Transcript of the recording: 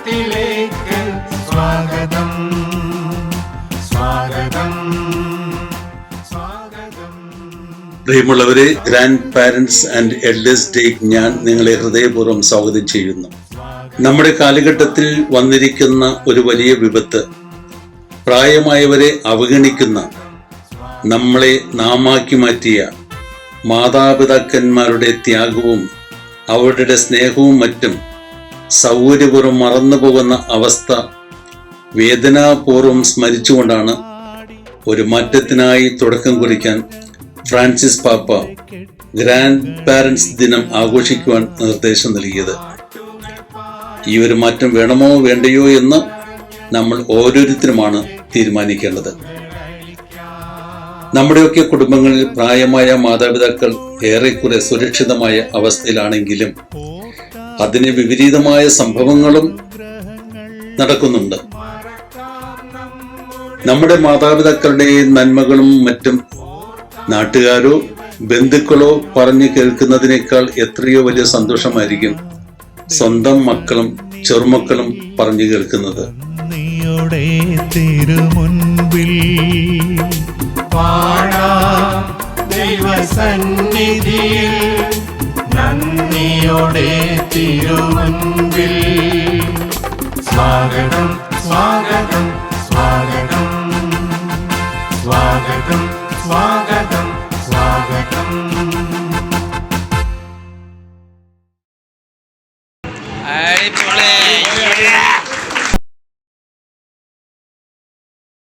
സ്വർഗത്തിലേക്ക് സ്വാഗതം സ്വാഗതം സ്വാഗതം. പ്രിയമുള്ളവരെ, ഗ്രാൻഡ് പാരന്റ്സ് ആൻഡ് എൽഡേഴ്സ് ഡേക്ക് ഞാൻ നിങ്ങളെ ഹൃദയപൂർവ്വം സ്വാഗതം ചെയ്യുന്നു. നമ്മുടെ കാലഘട്ടത്തിൽ വന്നിരിക്കുന്ന ഒരു വലിയ വിപത്ത്, പ്രായമായവരെ അവഗണിക്കുന്ന, നമ്മളെ നാമാക്കി മാറ്റിയ മാതാപിതാക്കന്മാരുടെ ത്യാഗവും അവരുടെ സ്നേഹവും മറ്റും സൗകര്യപൂർവ്വം മറന്നു പോകുന്ന അവസ്ഥ വേദനാപൂർവ്വം സ്മരിച്ചുകൊണ്ടാണ് ഒരു മാറ്റത്തിനായി തുടക്കം കുറിക്കാൻ ഫ്രാൻസിസ് പാപ്പ ഗ്രാൻഡ് പാരന്റ്സ് ദിനം ആഘോഷിക്കുവാൻ നിർദ്ദേശം നൽകിയത്. ഈ ഒരു മാറ്റം വേണമോ വേണ്ടയോ എന്ന് നമ്മൾ ഓരോരുത്തരുമാണ് തീരുമാനിക്കേണ്ടത്. നമ്മുടെയൊക്കെ കുടുംബങ്ങളിൽ പ്രായമായ മാതാപിതാക്കൾ ഏറെക്കുറെ സുരക്ഷിതമായ അവസ്ഥയിലാണെങ്കിലും അതിന് വിപരീതമായ സംഭവങ്ങളും നടക്കുന്നുണ്ട്. നമ്മുടെ മാതാപിതാക്കളുടെ നന്മകളും മറ്റും നാട്ടുകാരോ ബന്ധുക്കളോ പറഞ്ഞു കേൾക്കുന്നതിനേക്കാൾ എത്രയോ വലിയ സന്തോഷമായിരിക്കും സ്വന്തം മക്കളും ചെറുമക്കളും പറഞ്ഞു കേൾക്കുന്നത്. ദൈവസന്നിധിയിൽ നന്ദിയോടെ തിരുമുൻപിൽ സ്വാഗതം സ്വാഗതം സ്വാഗതം സ്വാഗതം സ്വാഗതം.